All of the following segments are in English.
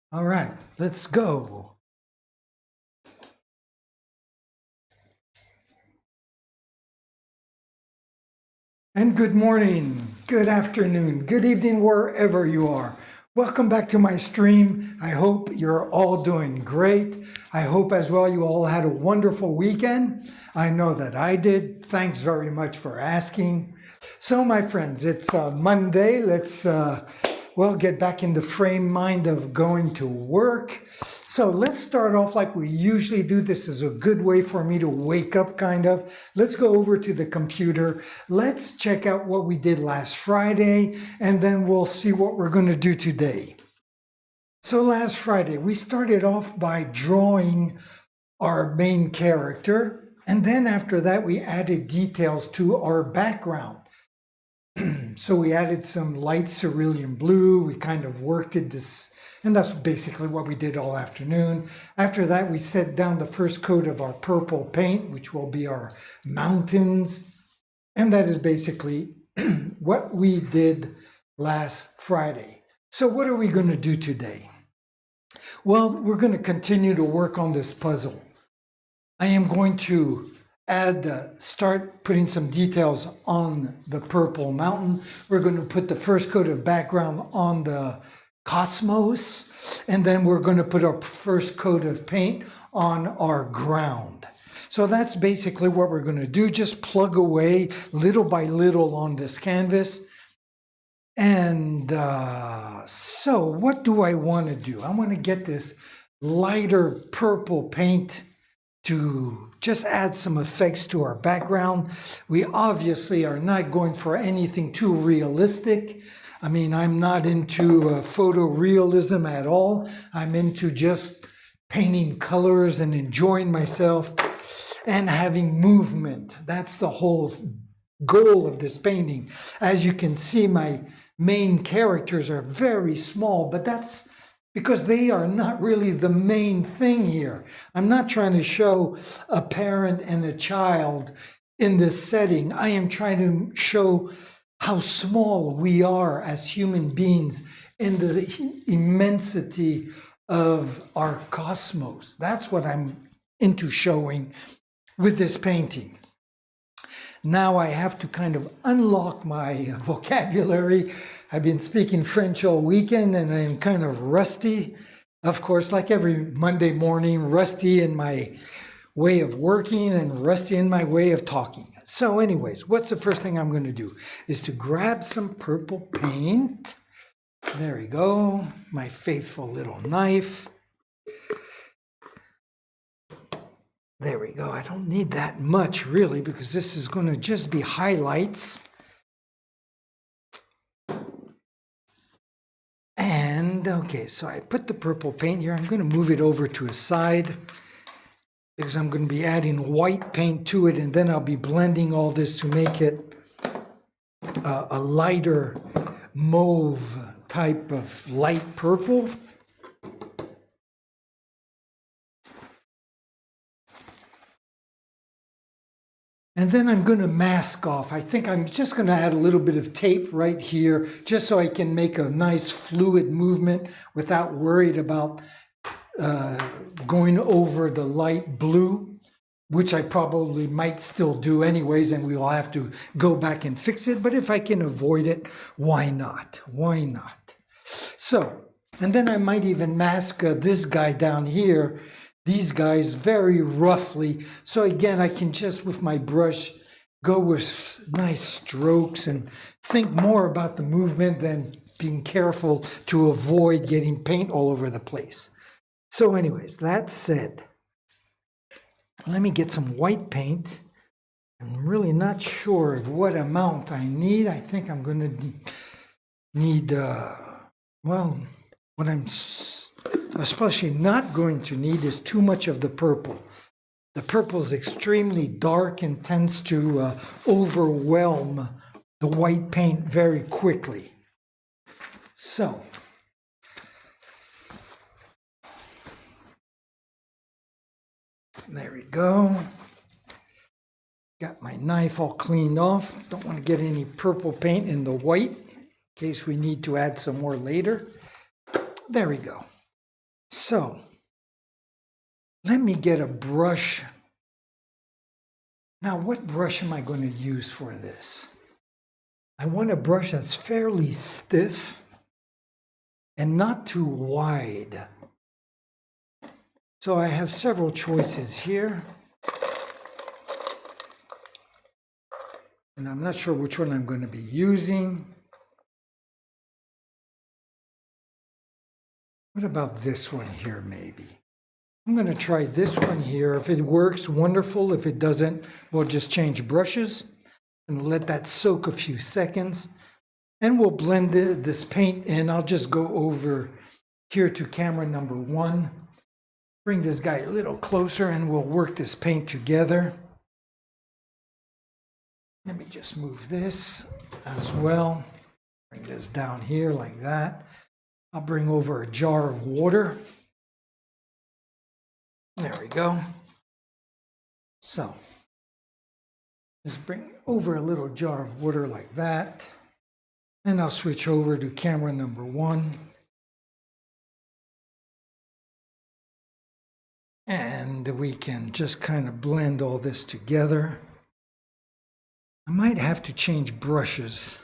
All right, let's go. And good morning, good afternoon, good evening, wherever you are. Welcome back to my stream. I hope you're all doing great. I hope as well you all had a wonderful weekend. I know that I did. Thanks very much for asking. So my friends, it's Monday. Let's get back in the frame mind of going to work. So let's start off like we usually do. This is a good way for me to wake up, kind of. Let's go over to the computer. Let's check out what we did last Friday, and then we'll see what we're going to do today. So last Friday, we started off by drawing our main character, and then after that, we added details to our background. So we added some light cerulean blue. We kind of worked it this, and that's basically what we did all afternoon. After that, we set down the first coat of our purple paint, which will be our mountains. And that is basically what we did last Friday. So what are we going to do today? Well, we're going to continue to work on this puzzle. I am going to start putting some details on the purple mountain. We're going to put the first coat of background on the cosmos, and then we're going to put our first coat of paint on our ground. So that's basically what we're going to do. Just plug away little by little on this canvas. And so what do I want to do? I want to get this lighter purple paint to just add some effects to our background. We obviously are not going for anything too realistic. I mean, I'm not into photorealism at all. I'm into just painting colors and enjoying myself and having movement. That's the whole goal of this painting. As you can see, my main characters are very small, but that's because they are not really the main thing here. I'm not trying to show a parent and a child in this setting. I am trying to show how small we are as human beings in the immensity of our cosmos. That's what I'm into showing with this painting. Now I have to kind of unlock my vocabulary. I've been speaking French all weekend and I'm kind of rusty. Of course, like every Monday morning, rusty in my way of working and rusty in my way of talking. So anyways, what's the first thing I'm going to do is to grab some purple paint. There we go, my faithful little knife. There we go. I don't need that much really because this is going to just be highlights. And okay, so I put the purple paint here. I'm going to move it over to a side because I'm going to be adding white paint to it, and then I'll be blending all this to make it a lighter mauve type of light purple. And then I'm going to mask off. I think I'm just going to add a little bit of tape right here just so I can make a nice fluid movement without worried about going over the light blue, which I probably might still do anyways, and we will have to go back and fix it. But if I can avoid it, why not? Why not? So, and then I might even mask this guy down here, these guys very roughly. So again, I can just with my brush go with nice strokes and think more about the movement than being careful to avoid getting paint all over the place. So anyways, that said, let me get some white paint. I'm really not sure of what amount I need. I think I'm going to need, well, what I'm especially not going to need is too much of the purple. The purple is extremely dark and tends to overwhelm the white paint very quickly. So, there we go. Got my knife all cleaned off. Don't want to get any purple paint in the white in case we need to add some more later. There we go. So let me get a brush. Now, what brush am I going to use for this? I want a brush that's fairly stiff and not too wide. So I have several choices here. And I'm not sure which one I'm going to be using. What about this one here, maybe? I'm going to try this one here. If it works, wonderful. If it doesn't, we'll just change brushes and let that soak a few seconds. And we'll blend this paint in. I'll just go over here to camera number 1. Bring this guy a little closer and we'll work this paint together. Let me just move this as well. Bring this down here like that. I'll bring over a jar of water. There we go. So, just bring over a little jar of water like that. And I'll switch over to camera number 1. And we can just kind of blend all this together. I might have to change brushes.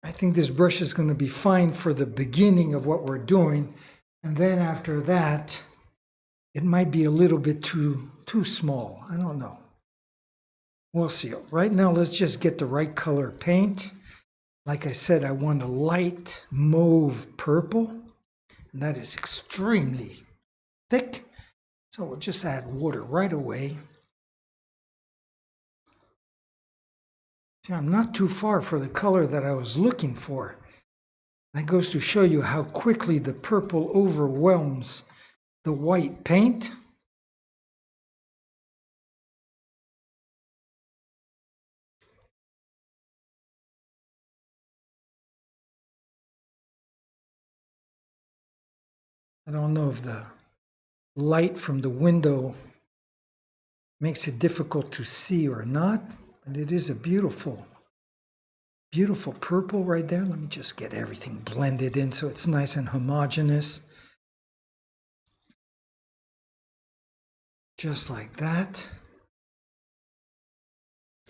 I think this brush is going to be fine for the beginning of what we're doing. And then after that, it might be a little bit too small. I don't know. We'll see. Right now, let's just get the right color paint. Like I said, I want a light mauve purple. And that is extremely thick. So we'll just add water right away. See, I'm not too far for the color that I was looking for. That goes to show you how quickly the purple overwhelms the white paint. I don't know if the light from the window makes it difficult to see or not, but it is a beautiful, beautiful purple right there. Let me just get everything blended in so it's nice and homogeneous. Just like that.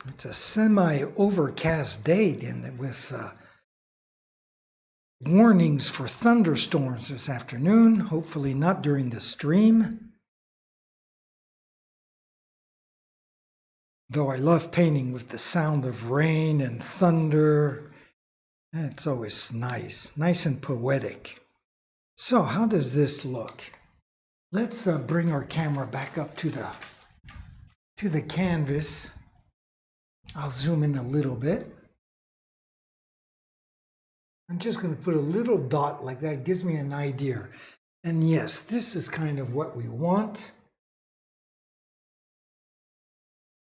It's a semi-overcast day with warnings for thunderstorms this afternoon, hopefully not during the stream. Though I love painting with the sound of rain and thunder, it's always nice and poetic. So how does this look? Let's bring our camera back up to the canvas. I'll zoom in a little bit. I'm just going to put a little dot like that. It gives me an idea. And yes, this is kind of what we want.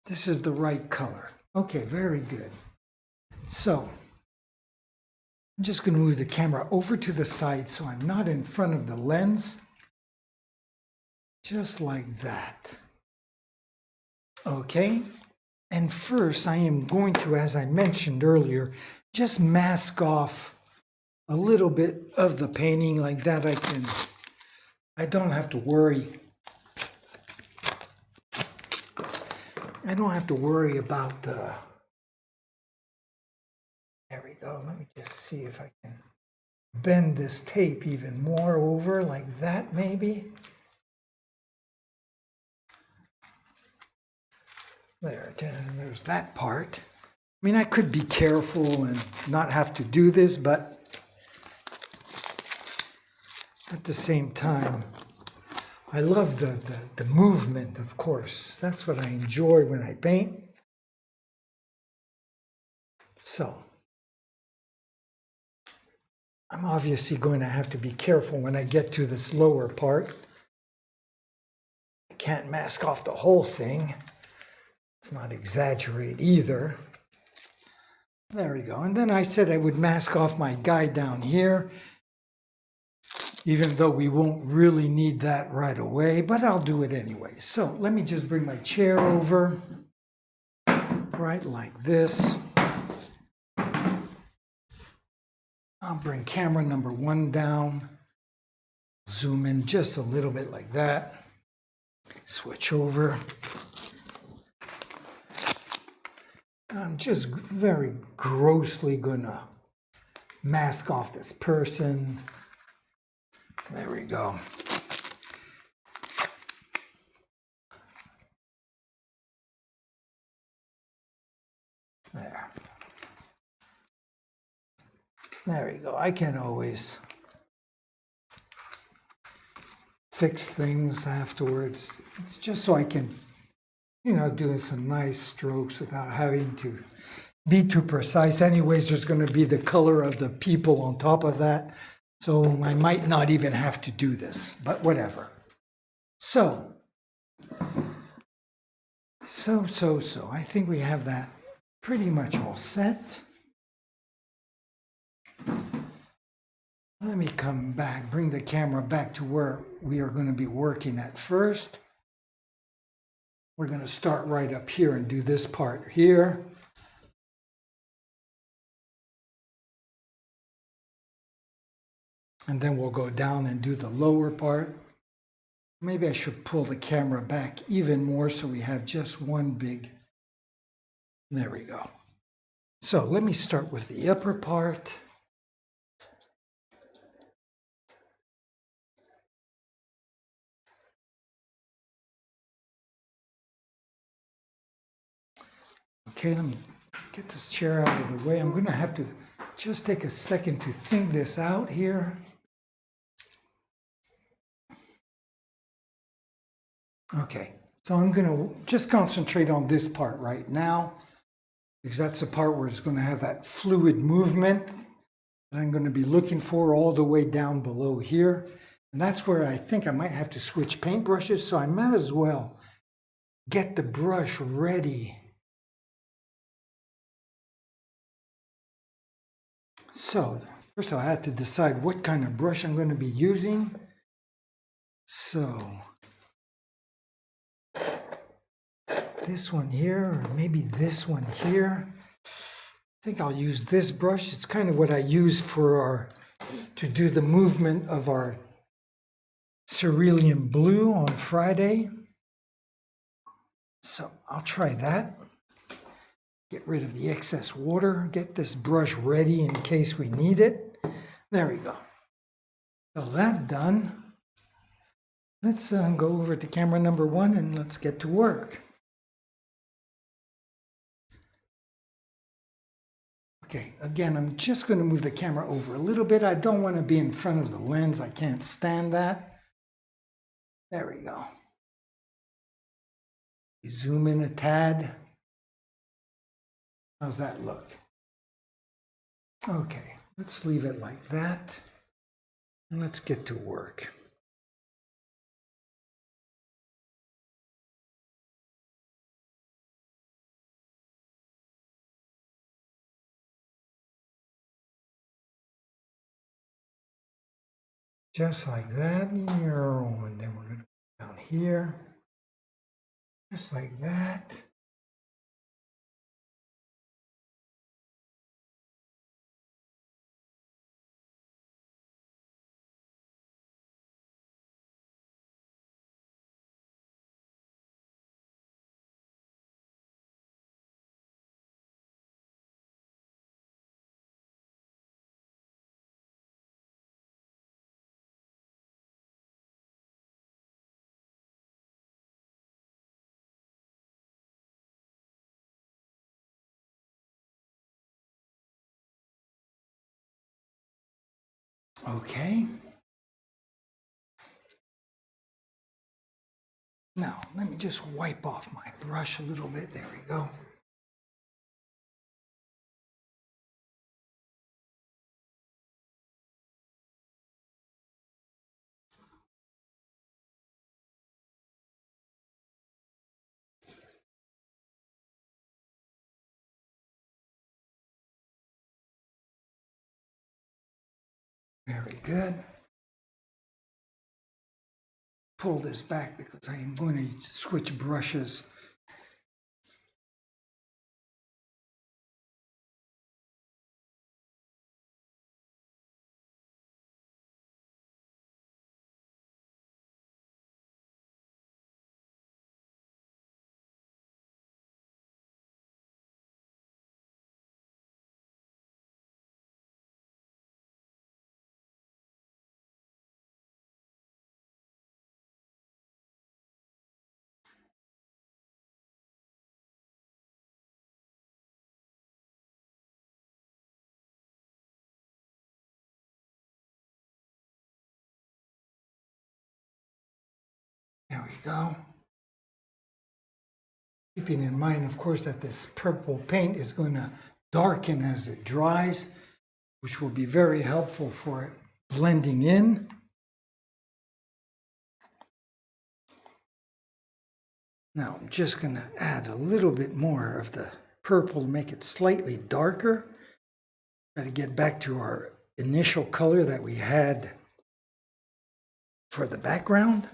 This is the right color. Okay, very good. So, I'm just going to move the camera over to the side so I'm not in front of the lens. Just like that. Okay, and first I am going to, as I mentioned earlier, just mask off a little bit of the painting like that. I don't have to worry. I don't have to worry about the, there we go. Let me just see if I can bend this tape even more over like that maybe. There's that part. I mean, I could be careful and not have to do this, but at the same time, I love the movement, of course. That's what I enjoy when I paint. So, I'm obviously going to have to be careful when I get to this lower part. I can't mask off the whole thing. Let's not exaggerate either. There we go. And then I said I would mask off my guy down here, even though we won't really need that right away, but I'll do it anyway. So let me just bring my chair over, right like this. I'll bring camera number 1 down, Zoom in just a little bit like that. Switch over. I'm just very grossly gonna mask off this person. There we go. There. There we go. I can always fix things afterwards. It's just so I can, do some nice strokes without having to be too precise. Anyways, there's going to be the color of the people on top of that. So I might not even have to do this, but whatever. So. I think we have that pretty much all set. Let me come back, bring the camera back to where we are going to be working at first. We're going to start right up here and do this part here. And then we'll go down and do the lower part. Maybe I should pull the camera back even more so we have just one big. There we go. So let me start with the upper part. Okay, let me get this chair out of the way. I'm going to have to just take a second to think this out here. Okay, so I'm going to just concentrate on this part right now, because that's the part where it's going to have that fluid movement that I'm going to be looking for all the way down below here. And that's where I think I might have to switch paintbrushes, so I might as well get the brush ready. So first I had to decide what kind of brush I'm going to be using. So this one here, or maybe this one here. I think I'll use this brush. It's kind of what I use for to do the movement of our cerulean blue on Friday. So I'll try that. Get rid of the excess water, get this brush ready in case we need it. There we go. So that done. Let's go over to camera number 1 and let's get to work. Okay, again, I'm just going to move the camera over a little bit. I don't want to be in front of the lens. I can't stand that. There we go. Zoom in a tad. How's that look? Okay, let's leave it like that. And let's get to work. Just like that, and then we're going to go down here, just like that. Okay. Now, let me just wipe off my brush a little bit. There we go. Very good. Pull this back because I am going to switch brushes. go. Keeping in mind, of course, that this purple paint is going to darken as it dries, which will be very helpful for it blending in. Now I'm just going to add a little bit more of the purple to make it slightly darker. Try to get back to our initial color that we had for the background.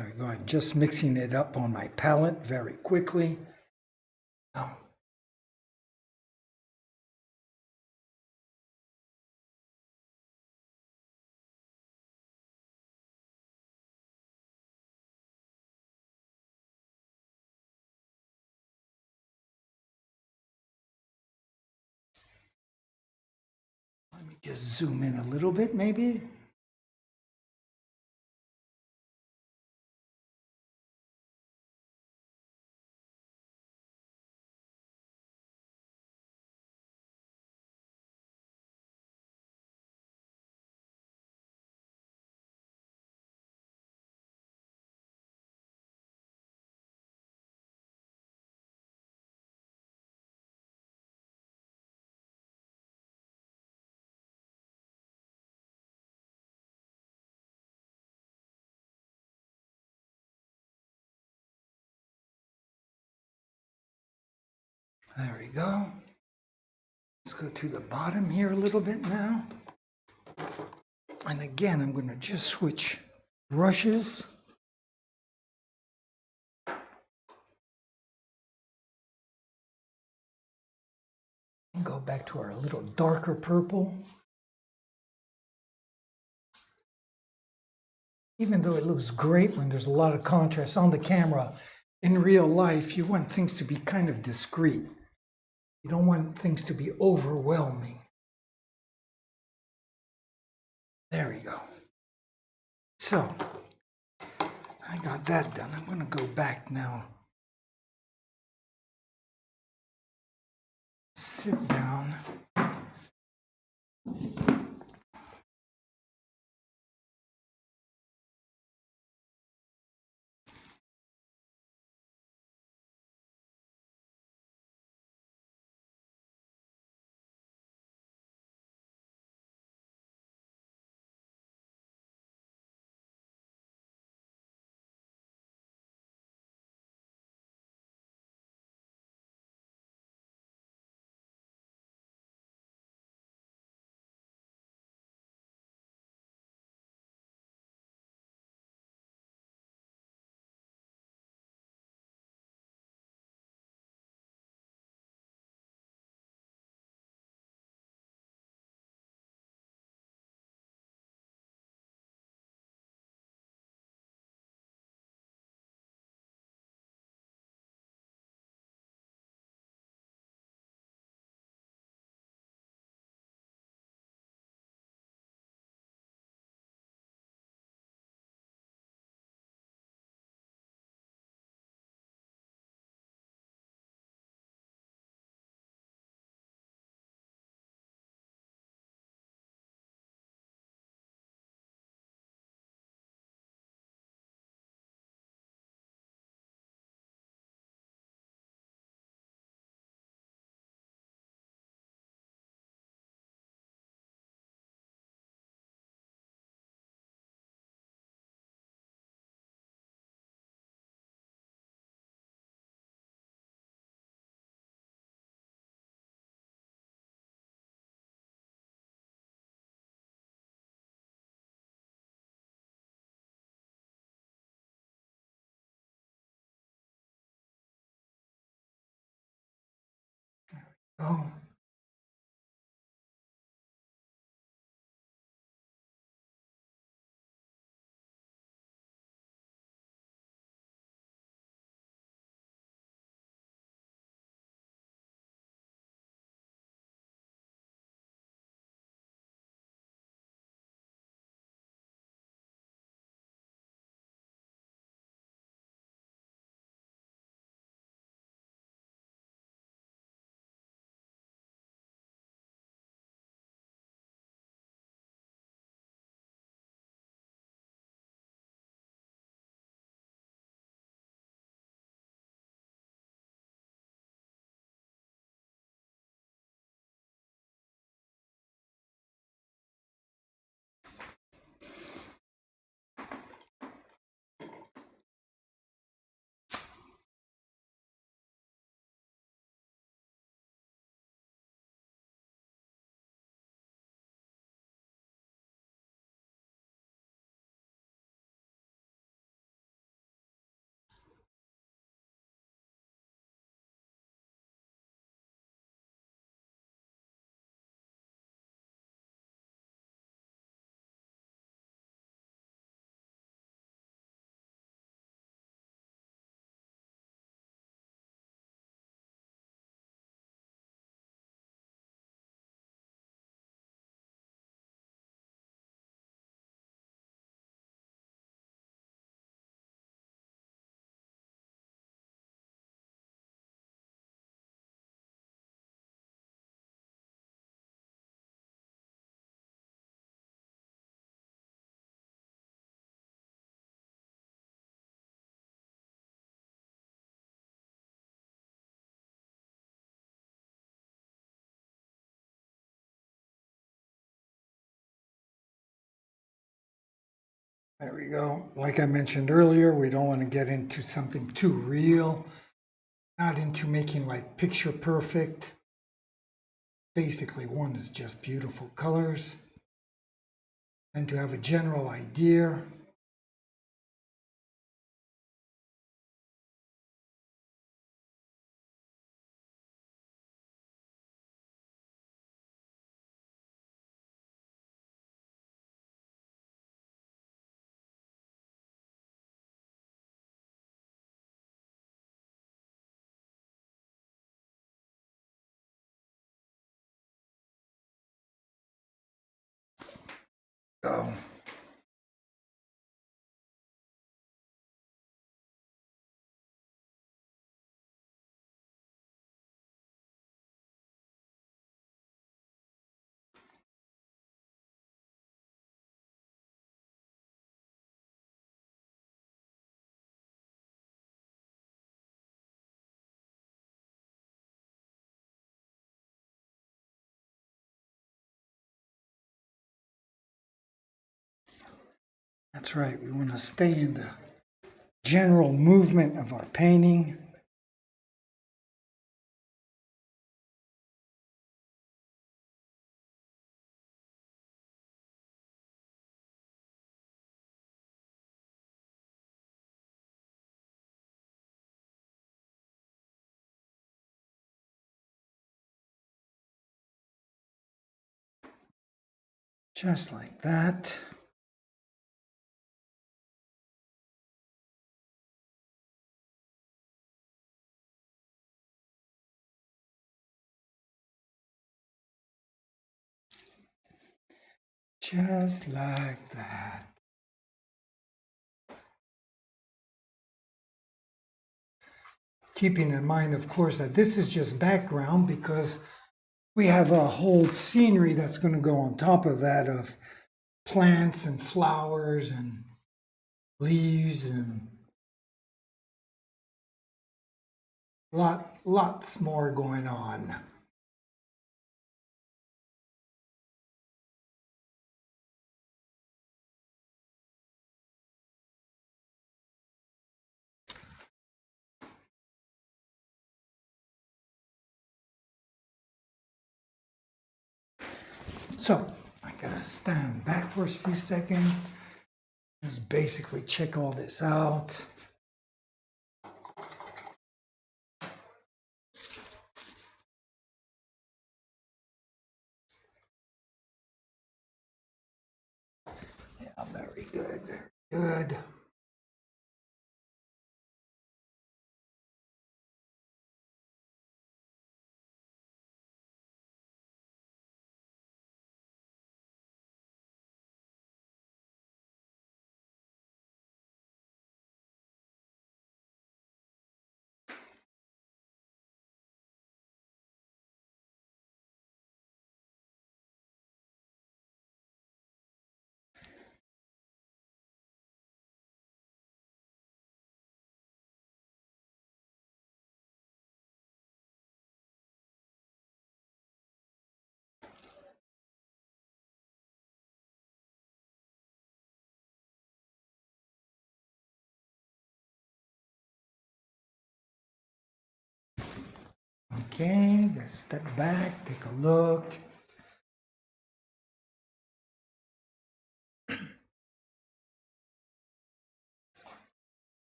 There we go. I'm just mixing it up on my palette very quickly. Oh. Let me just zoom in a little bit, maybe. There we go. Let's go to the bottom here a little bit now. And again, I'm going to just switch brushes. And go back to our little darker purple. Even though it looks great when there's a lot of contrast on the camera, in real life, you want things to be kind of discreet. You don't want things to be overwhelming. There we go. So, I got that done. I'm going to go back now. Sit down. Go. There we go. Like I mentioned earlier, we don't want to get into something too real, not into making like picture perfect. Basically, one is just beautiful colors, and to have a general idea. Go. That's right. We want to stay in the general movement of our painting. Just like that. Just like that. Keeping in mind, of course, that this is just background because we have a whole scenery that's going to go on top of that of plants and flowers and leaves and lots more going on. So I gotta stand back for a few seconds. Just basically check all this out. Yeah, very good, very good. Okay, just step back, take a look.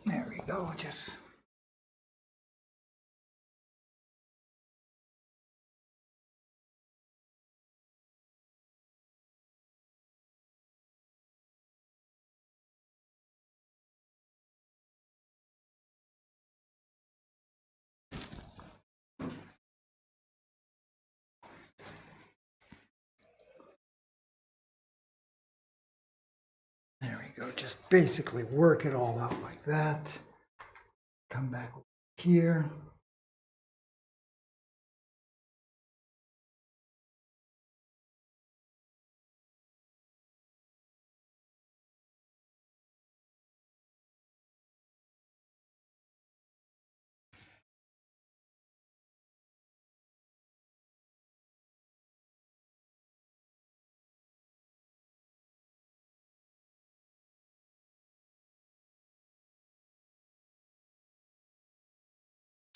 There we go, just there we go. Just basically work it all out like that. Come back over here.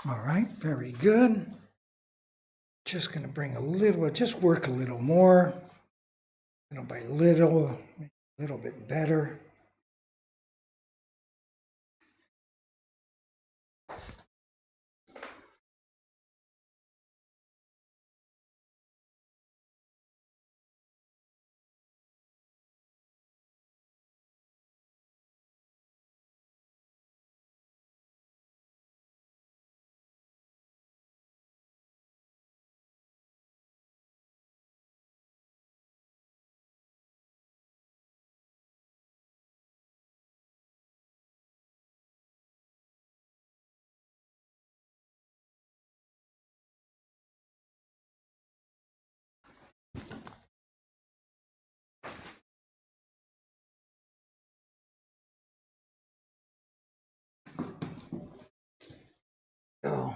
All right, very good. Just going to bring a little, just work a little more, little by little, make it a little bit better. Go.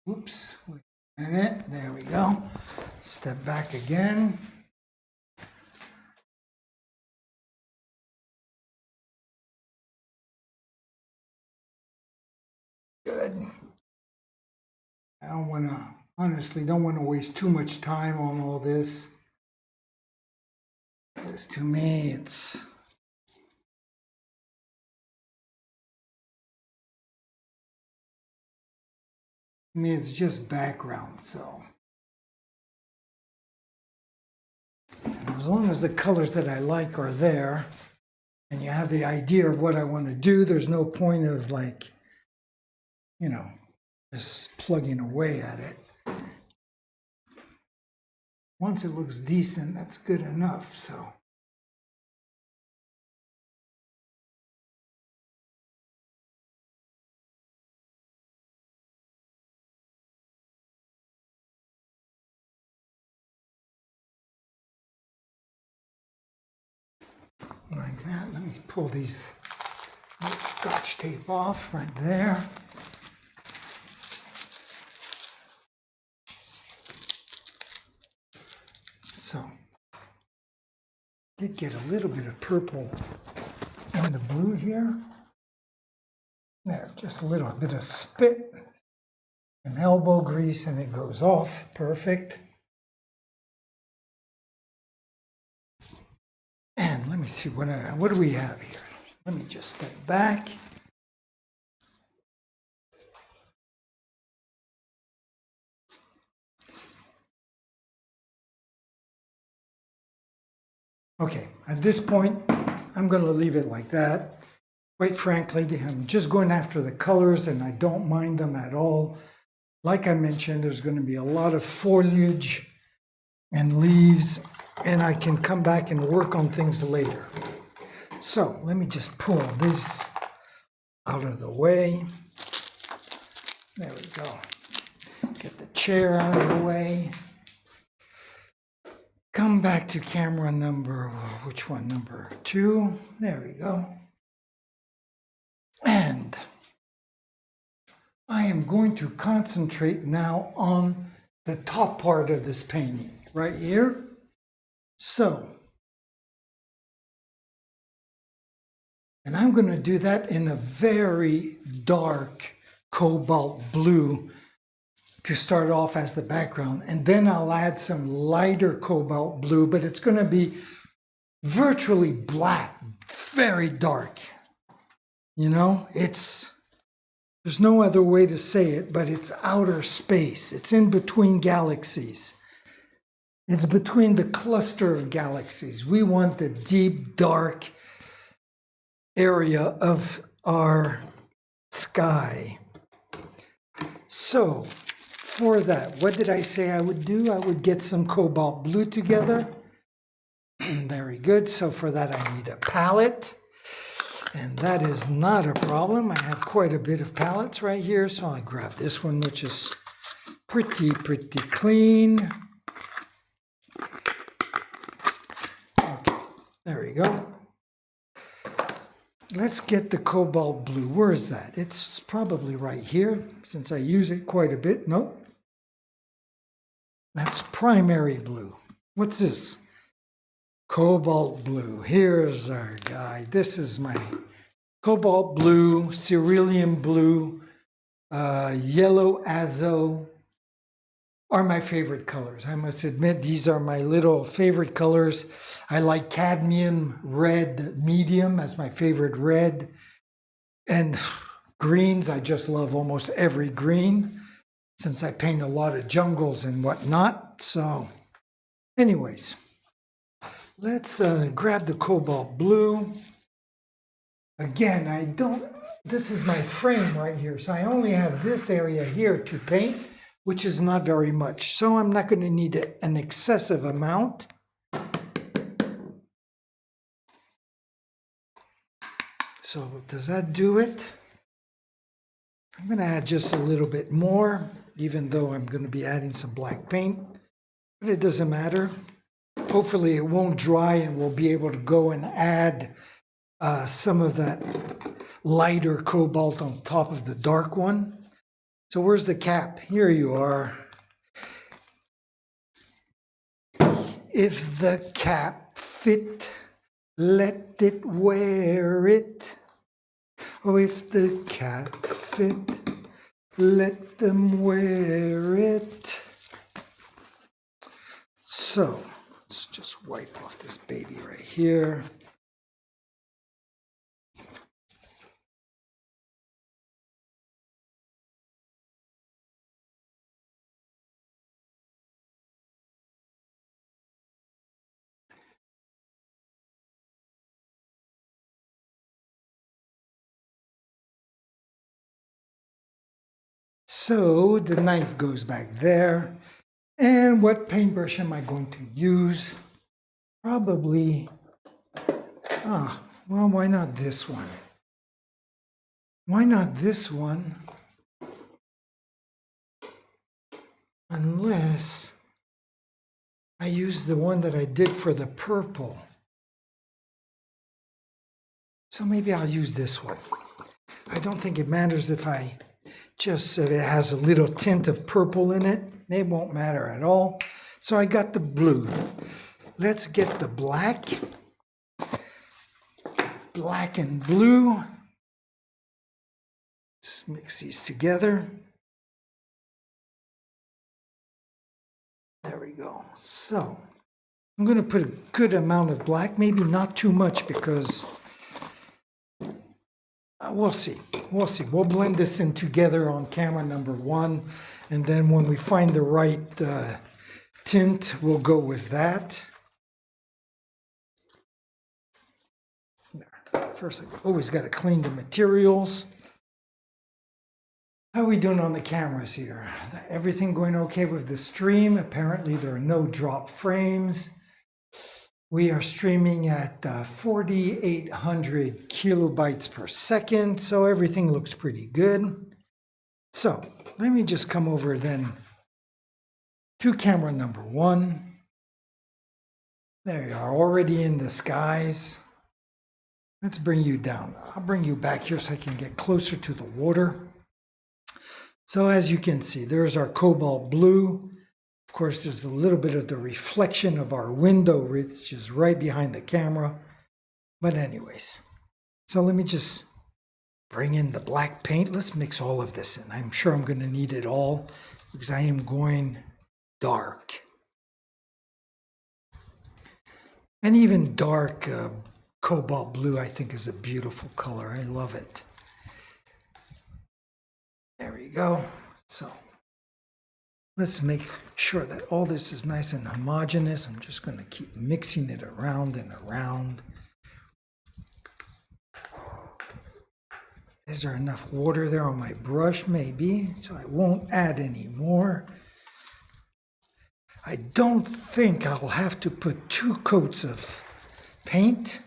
Oops, wait a minute, there we go. Step back again. Good. I don't want to, honestly, don't want to waste too much time on all this. Because to me, it's just background, so. And as long as the colors that I like are there, and you have the idea of what I want to do, there's no point of like, you know, just plugging away at it. Once it looks decent, that's good enough, so. Like that. Let me pull these Scotch tape off right there. So, did get a little bit of purple in the blue here. There, just a little bit of spit and elbow grease, and it goes off. Perfect. And let me see, what do we have here? Let me just step back. Okay, at this point, I'm going to leave it like that. Quite frankly, I'm just going after the colors, and I don't mind them at all. Like I mentioned, there's going to be a lot of foliage and leaves, and I can come back and work on things later. So let me just pull this out of the way. There we go. Get the chair out of the way. Come back to camera number, which one? Number 2. There we go. And I am going to concentrate now on the top part of this painting, right here. So, and I'm going to do that in a very dark cobalt blue to start off as the background. And then I'll add some lighter cobalt blue, but it's going to be virtually black, very dark. You know, there's no other way to say it, but it's outer space. It's in between galaxies. It's between the cluster of galaxies. We want the deep, dark area of our sky. So, for that, what did I say I would do? I would get some cobalt blue together. Very good. So for that, I need a palette. And that is not a problem. I have quite a bit of palettes right here, so I'll grab this one, which is pretty clean. Okay, there we go. Let's get the cobalt blue. Where is that? It's probably right here, since I use it quite a bit. Nope. That's primary blue. What's this? Cobalt blue. Here's our guy. This is my cobalt blue, cerulean blue, yellow azo are my favorite colors. I must admit, these are my little favorite colors. I like cadmium red medium as my favorite red. And greens, I just love almost every green, since I paint a lot of jungles and whatnot. So anyways, let's grab the cobalt blue. Again, this is my frame right here, so I only have this area here to paint, which is not very much. So I'm not going to need an excessive amount. So does that do it? I'm going to add just a little bit more, even though I'm going to be adding some black paint, but it doesn't matter. Hopefully it won't dry and we'll be able to go and add some of that lighter cobalt on top of the dark one. So where's the cap? Here you are. If the cap fit, let it wear it. Oh, if the cap fit, let them wear it. So let's just wipe off this baby right here. So the knife goes back there. And what paintbrush am I going to use? Probably, well, why not this one? Why not this one? Unless I use the one that I did for the purple. So maybe I'll use this one. I don't think it matters if it has a little tint of purple in it. It won't matter at all. So I got the blue. Let's get the black. Black and blue. Let's mix these together. There we go. So I'm going to put a good amount of black, maybe not too much, because we'll see. We'll see. We'll blend this in together on camera number 1. And then when we find the right tint, we'll go with that. First, I've always got to clean the materials. How are we doing on the cameras here? Everything going okay with the stream? Apparently there are no drop frames. We are streaming at 4,800 kilobytes per second, so everything looks pretty good. So let me just come over then to camera number 1. There you are, already in the skies. Let's bring you down. I'll bring you back here so I can get closer to the water. So as you can see, there's our cobalt blue. Of course, there's a little bit of the reflection of our window, which is right behind the camera. But anyways, so let me just bring in the black paint. Let's mix all of this in. I'm sure I'm going to need it all because I am going dark. And even dark cobalt blue, I think, is a beautiful color. I love it. There we go. So let's make sure that all this is nice and homogeneous. I'm just going to keep mixing it around and around. Is there enough water there on my brush? Maybe, so I won't add any more. I don't think I'll have to put 2 coats of paint.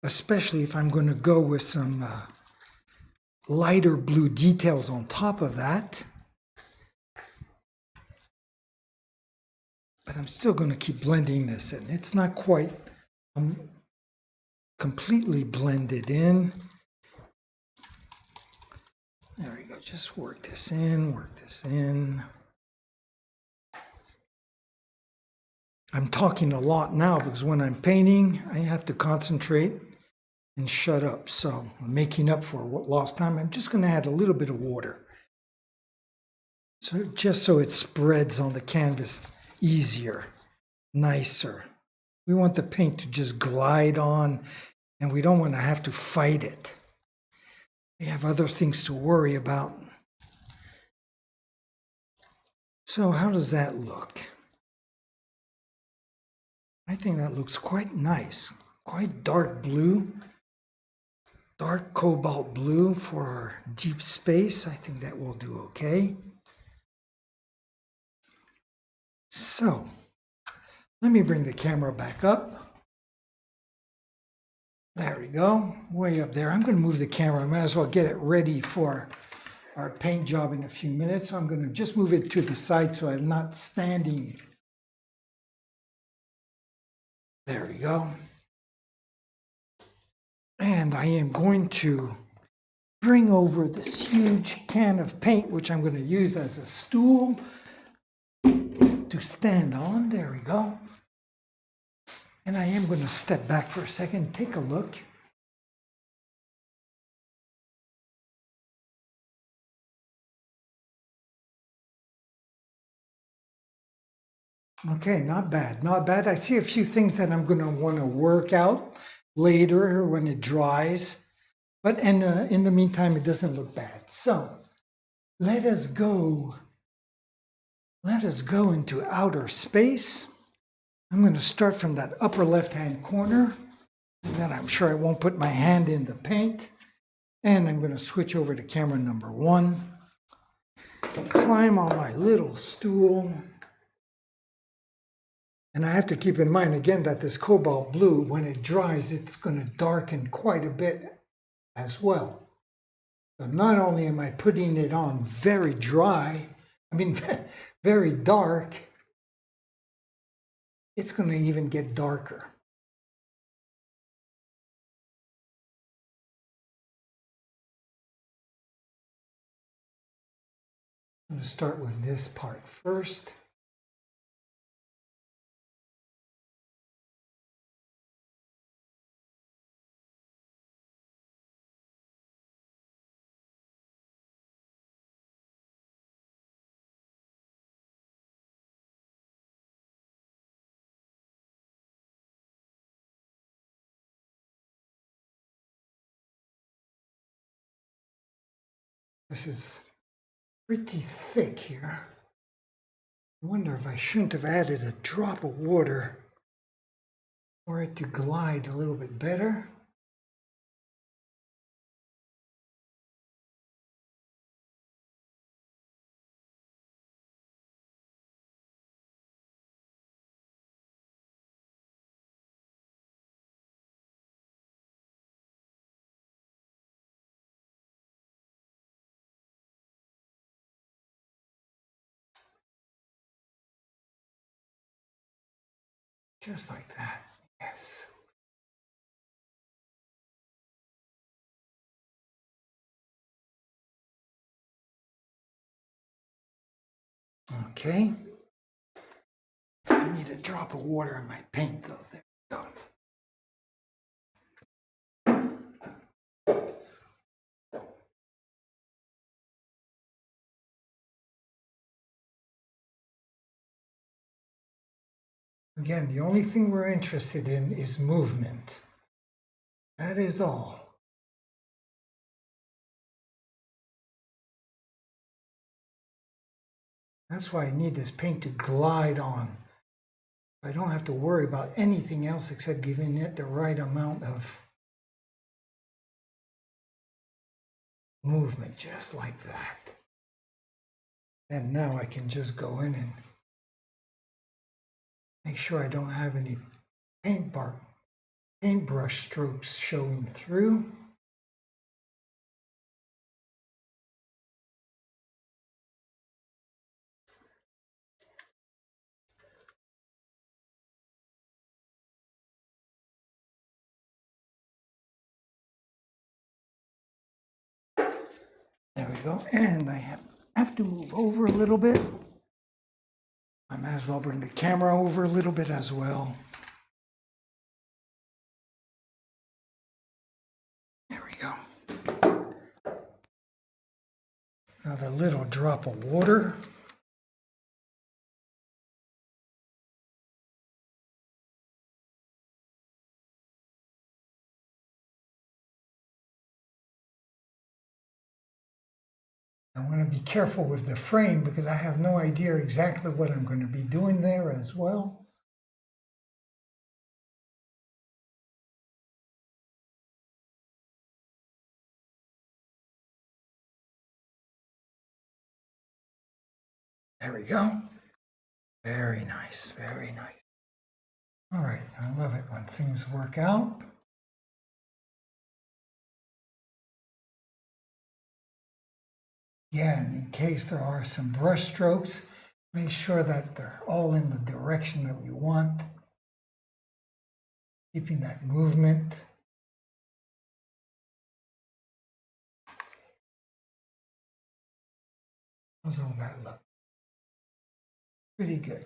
especially if I'm going to go with some lighter blue details on top of that. But I'm still going to keep blending this in. It's not quite completely blended in. There we go. Just work this in, work this in. I'm talking a lot now because when I'm painting, I have to concentrate and shut up. So I'm making up for lost time. I'm just going to add a little bit of water. So just so it spreads on the canvas easier, nicer. We want the paint to just glide on, and we don't want to have to fight it. We have other things to worry about. So how does that look? I think that looks quite nice, quite dark blue, dark cobalt blue for our deep space. I think that will do okay. So let me bring the camera back up. There we go, way up there. I'm going to move the camera. I might as well get it ready for our paint job in a few minutes. So I'm going to just move it to the side so I'm not standing. There we go. And I am going to bring over this huge can of paint, which I'm going to use as a stool to stand on. There we go. And I am going to step back for a second and take a look. Okay, not bad, not bad. I see a few things that I'm going to want to work out later when it dries. But in the meantime, it doesn't look bad. So let us go into outer space. I'm going to start from that upper left-hand corner. Then I'm sure I won't put my hand in the paint. And I'm going to switch over to camera number 1. Climb on my little stool. And I have to keep in mind again that this cobalt blue, when it dries, it's going to darken quite a bit as well. So not only am I putting it on very dry, very dark, it's going to even get darker. I'm going to start with this part first. This is pretty thick here. I wonder if I shouldn't have added a drop of water for it to glide a little bit better. Just like that, yes. Okay. I need a drop of water in my paint though. There we go. Again, the only thing we're interested in is movement. That is all. That's why I need this paint to glide on. I don't have to worry about anything else except giving it the right amount of movement, just like that. And now I can just go in and make sure I don't have any paint paintbrush strokes showing through. There we go. And I have to move over a little bit. I might as well bring the camera over a little bit as well. There we go. Another little drop of water. I want to be careful with the frame because I have no idea exactly what I'm going to be doing there as well. There we go. Very nice, very nice. All right, I love it when things work out. Again, in case there are some brush strokes, make sure that they're all in the direction that we want. Keeping that movement. How's all that look? Pretty good.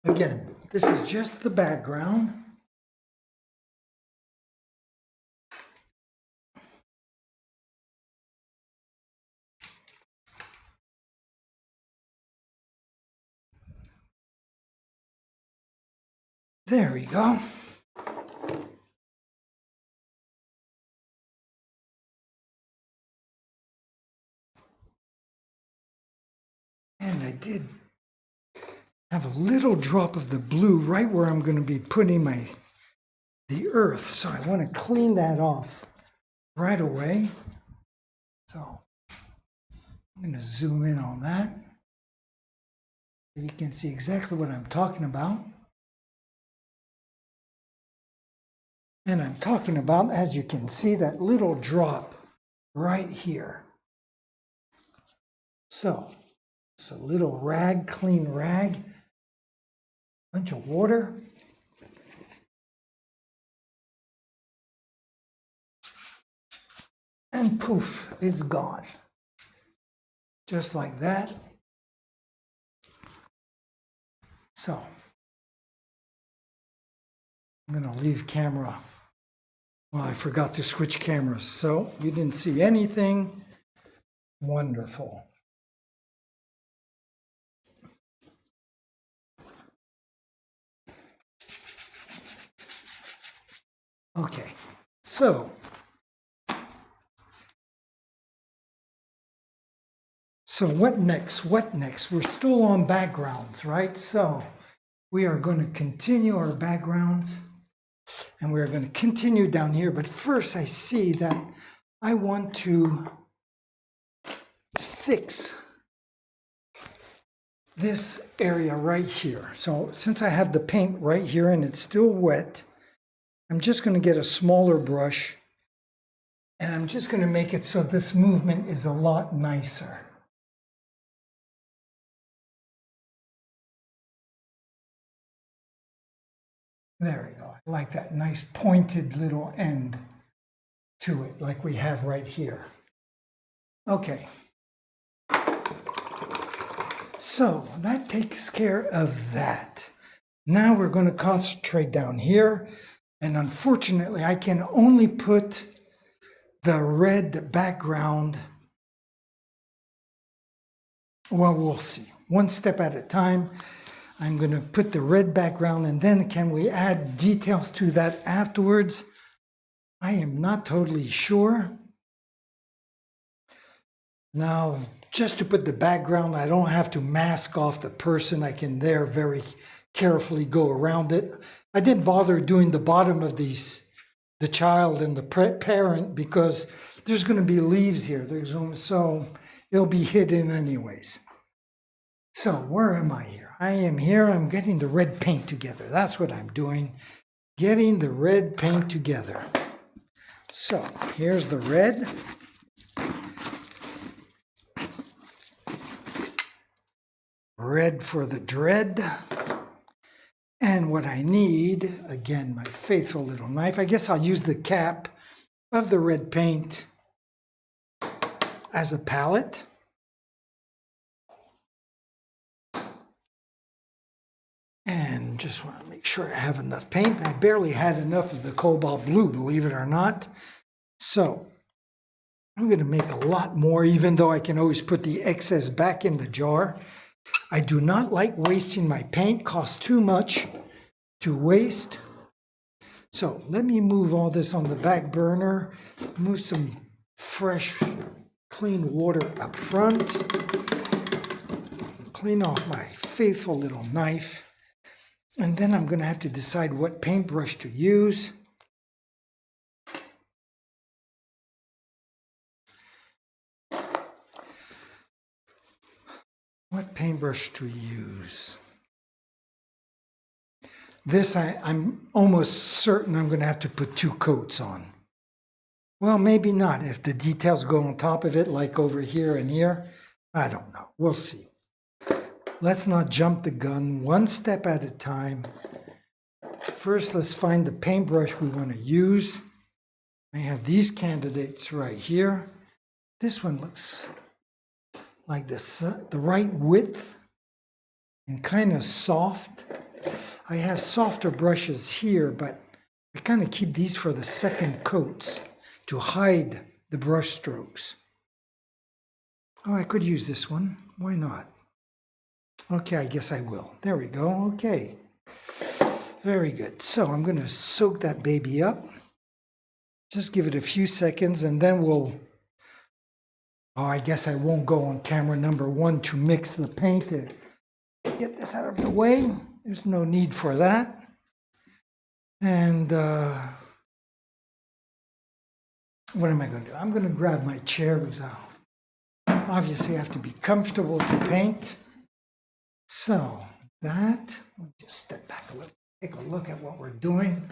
Again, this is just the background. There we go. And I did have a little drop of the blue right where I'm going to be putting the earth. So I want to clean that off right away. So I'm going to zoom in on that. So you can see exactly what I'm talking about. And I'm talking about, as you can see, that little drop right here. So it's a little rag, clean rag, bunch of water. And poof, it's gone. Just like that. So I'm going to leave camera. Well, I forgot to switch cameras, so you didn't see anything. Wonderful. Okay, so what next? What next? We're still on backgrounds, right? So we are going to continue our backgrounds. And we're going to continue down here, but first I see that I want to fix this area right here. So since I have the paint right here and it's still wet, I'm just going to get a smaller brush and I'm just going to make it so this movement is a lot nicer. There we go. I like that nice pointed little end to it, like we have right here. Okay. So that takes care of that. Now we're going to concentrate down here. And unfortunately, I can only put the red background. Well, we'll see. One step at a time. I'm going to put the red background, and then can we add details to that afterwards? I am not totally sure. Now, just to put the background, I don't have to mask off the person. I can there very carefully go around it. I didn't bother doing the bottom of these, the child and the parent, because there's going to be leaves here. So it'll be hidden anyways. So where am I here? I am here. I'm getting the red paint together. That's what I'm doing. Getting the red paint together. So here's the red. Red for the dread. And what I need, again, my faithful little knife. I guess I'll use the cap of the red paint as a palette. And just want to make sure I have enough paint. I barely had enough of the cobalt blue, believe it or not. So I'm going to make a lot more, even though I can always put the excess back in the jar. I do not like wasting my paint. Costs too much to waste. So let me move all this on the back burner. Move some fresh, clean water up front. Clean off my faithful little knife. And then I'm going to have to decide what paintbrush to use. What paintbrush to use? This I'm almost certain I'm going to have to put 2 coats on. Well, maybe not. If the details go on top of it, like over here and here, I don't know. We'll see. Let's not jump the gun, one step at a time. First, let's find the paintbrush we want to use. I have these candidates right here. This one looks like this, the right width and kind of soft. I have softer brushes here, but I kind of keep these for the second coats to hide the brush strokes. Oh, I could use this one. Why not? Okay, I guess I will. There we go. Okay. Very good. So I'm going to soak that baby up. Just give it a few seconds and then we'll... Oh, I guess I won't go on camera number 1 to mix the paint. To get this out of the way. There's no need for that. And what am I going to do? I'm going to grab my chair because I'll obviously have to be comfortable to paint. So that, let me just step back a little, take a look at what we're doing.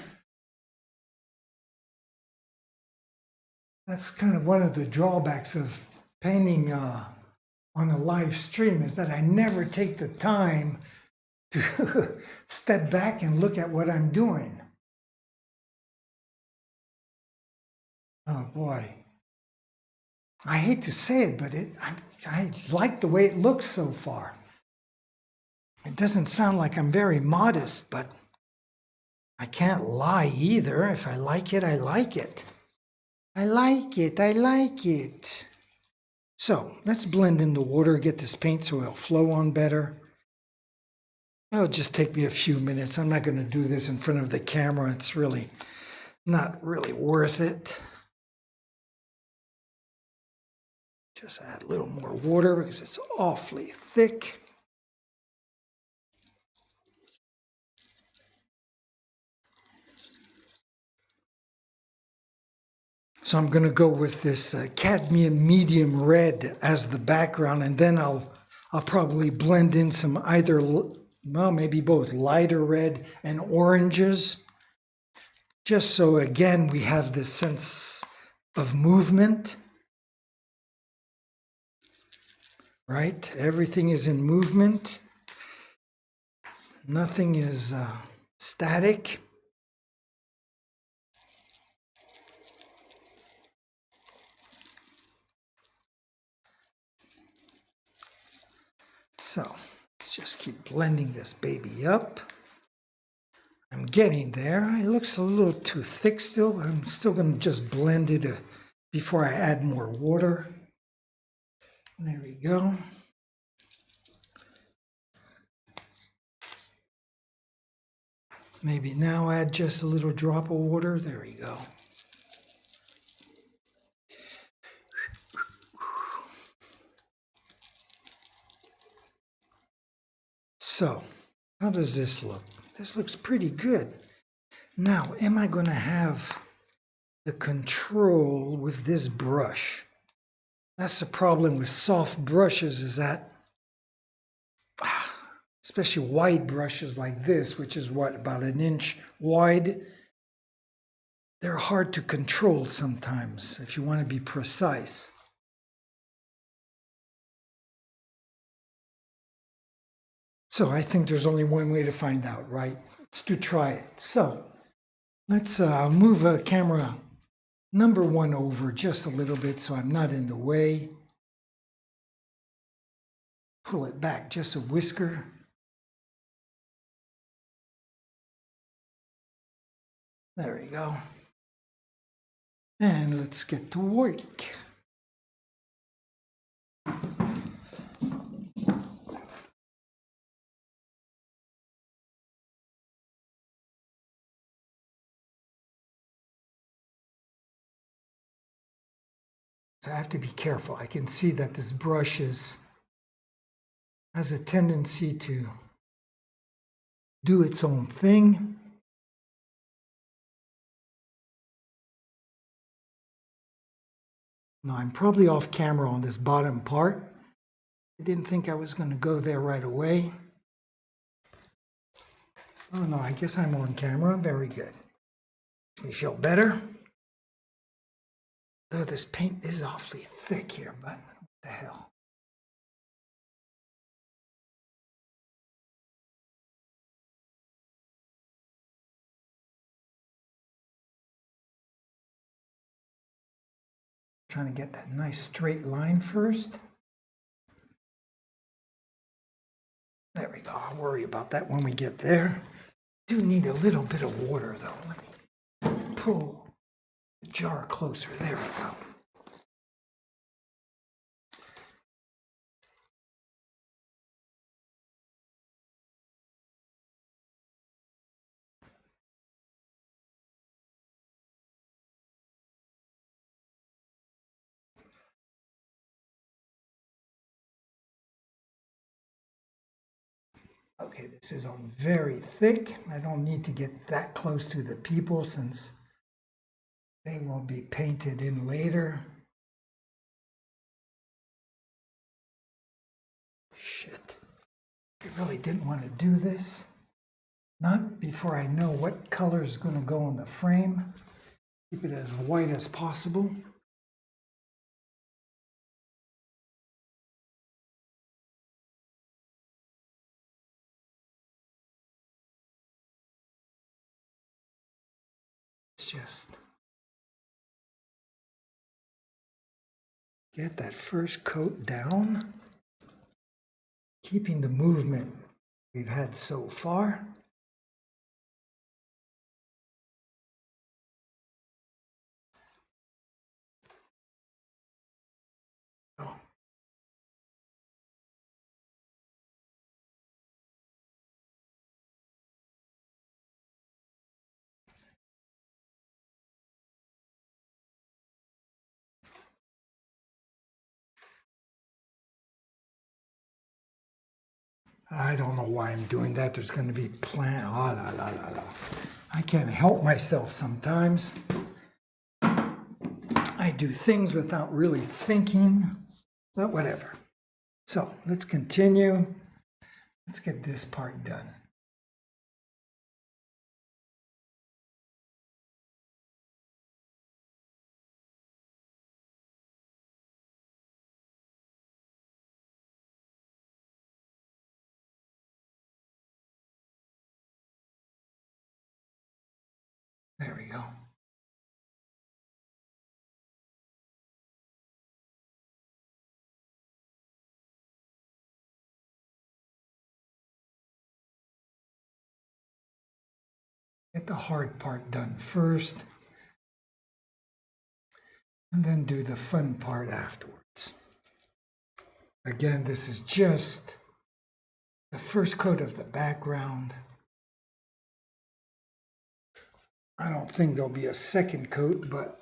That's kind of one of the drawbacks of painting on a live stream, is that I never take the time to step back and look at what I'm doing. Oh boy. I hate to say it, but I like the way it looks so far. It doesn't sound like I'm very modest, but I can't lie either. If I like it, I like it. I like it, I like it. So let's blend in the water, get this paint so it'll flow on better. It'll just take me a few minutes. I'm not going to do this in front of the camera. It's really not really worth it. Just add a little more water because it's awfully thick. So I'm going to go with this cadmium medium red as the background, and then I'll probably blend in some either, well, maybe both lighter red and oranges, just so again we have this sense of movement, right? Everything is in movement. Nothing is static. So let's just keep blending this baby up. I'm getting there. It looks a little too thick still. I'm still going to just blend it before I add more water. There we go. Maybe now add just a little drop of water. There we go. So, how does this look? This looks pretty good. Now, am I going to have the control with this brush? That's the problem with soft brushes, is that this especially wide brushes like this, which is what, about an inch wide, they're hard to control sometimes if you want to be precise. So I think there's only one way to find out, right? It's to try it. So let's move camera number 1 over just a little bit so I'm not in the way. Pull it back just a whisker. There we go. And let's get to work. So I have to be careful. I can see that this brush has a tendency to do its own thing. Now I'm probably off camera on this bottom part. I didn't think I was going to go there right away. Oh no, I guess I'm on camera. Very good. Makes me feel better. Though this paint is awfully thick here, but what the hell. Trying to get that nice straight line first. There we go. I'll worry about that when we get there. Do need a little bit of water though. Let me pull the jar closer. There we go. Okay, this is on very thick. I don't need to get that close to the people since they will be painted in later. Shit. I really didn't want to do this. Not before I know what color is going to go on the frame. Keep it as white as possible. Let's just get that first coat down, keeping the movement we've had so far. Oh. I don't know why I'm doing that. There's going to be I can't help myself sometimes. I do things without really thinking, but whatever. So let's continue. Let's get this part done. There we go. Get the hard part done first, and then do the fun part afterwards. Again, this is just the first coat of the background. I don't think there'll be a second coat, but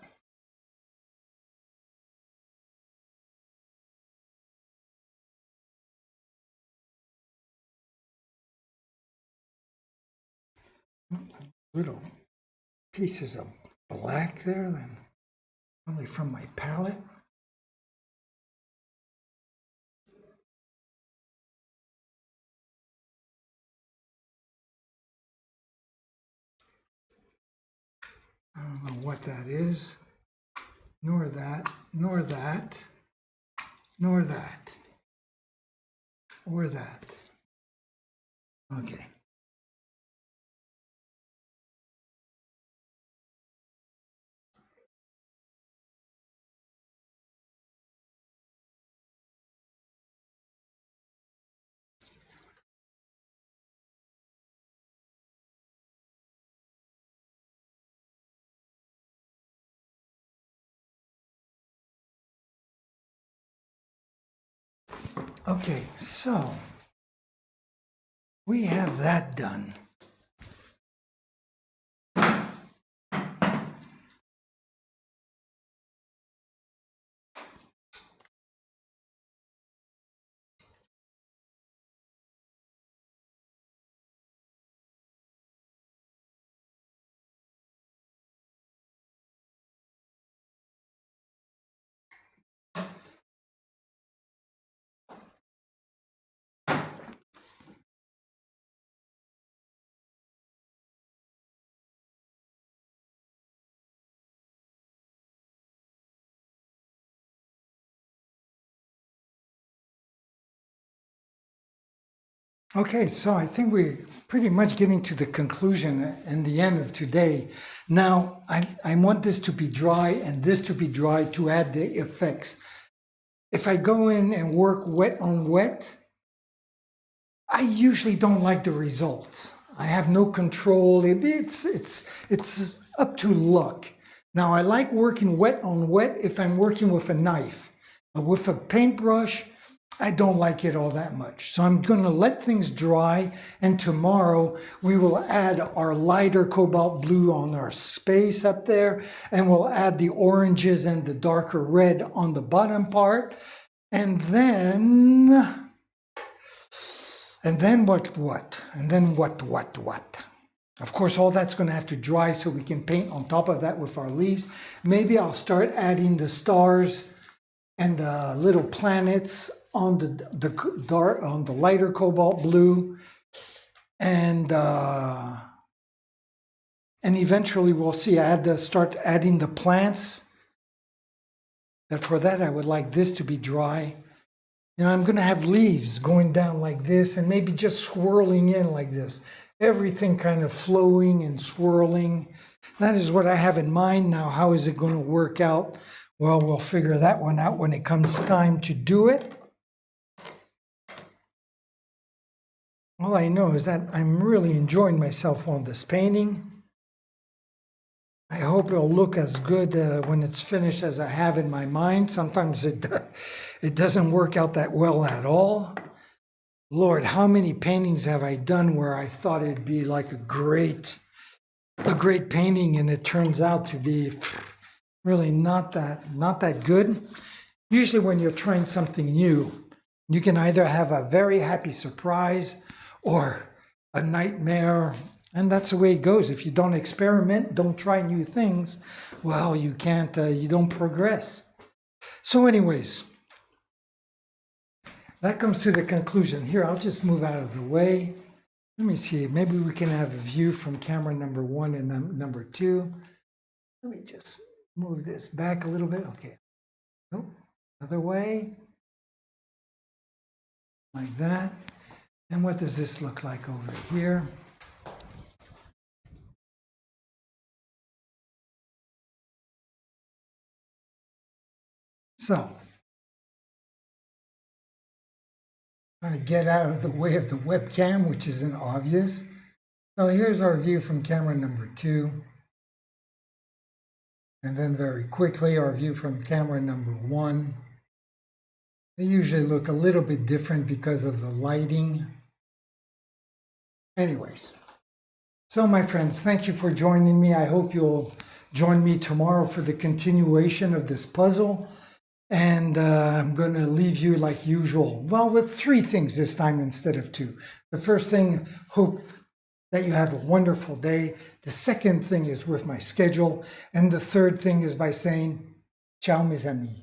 little pieces of black there, then probably from my palette. don't know what that is. Nor that, nor that, nor that, or that. Okay. Okay, so we have that done. Okay, so I think we're pretty much getting to the conclusion and the end of today. Now, I want this to be dry and this to be dry to add the effects. If I go in and work wet on wet, I usually don't like the results. I have no control. It's up to luck. Now, I like working wet on wet if I'm working with a knife, but with a paintbrush, I don't like it all that much. So I'm going to let things dry, and tomorrow we will add our lighter cobalt blue on our space up there, and we'll add the oranges and the darker red on the bottom part. And then what? And then what? Of course, all that's going to have to dry so we can paint on top of that with our leaves. Maybe I'll start adding the stars and the little planets on the lighter cobalt blue, and eventually we'll see. Start adding the plants. But for that, I would like this to be dry. You know, I'm going to have leaves going down like this, and maybe just swirling in like this. Everything kind of flowing and swirling. That is what I have in mind. Now, how is it going to work out? Well, we'll figure that one out when it comes time to do it. All I know is that I'm really enjoying myself on this painting. I hope it'll look as good when it's finished as I have in my mind. Sometimes it doesn't work out that well at all. Lord, how many paintings have I done where I thought it'd be like a great painting, and it turns out to be really not that good. Usually when you're trying something new, you can either have a very happy surprise or a nightmare, and that's the way it goes. If you don't experiment, don't try new things, well, you don't progress. So anyways, that comes to the conclusion. Here, I'll just move out of the way. Let me see, maybe we can have a view from camera number 1 and number 2. Let me just move this back a little bit. Okay. Oh, other way. Like that. And what does this look like over here? So, trying to get out of the way of the webcam, which isn't obvious. So here's our view from camera number 2. And then very quickly, our view from camera number 1. They usually look a little bit different because of the lighting. Anyways, so my friends, thank you for joining me. I hope you'll join me tomorrow for the continuation of this puzzle. And I'm going to leave you like usual, well, with 3 things this time instead of 2. The first thing, hope that you have a wonderful day. The second thing is with my schedule. And the third thing is by saying, ciao mes amis.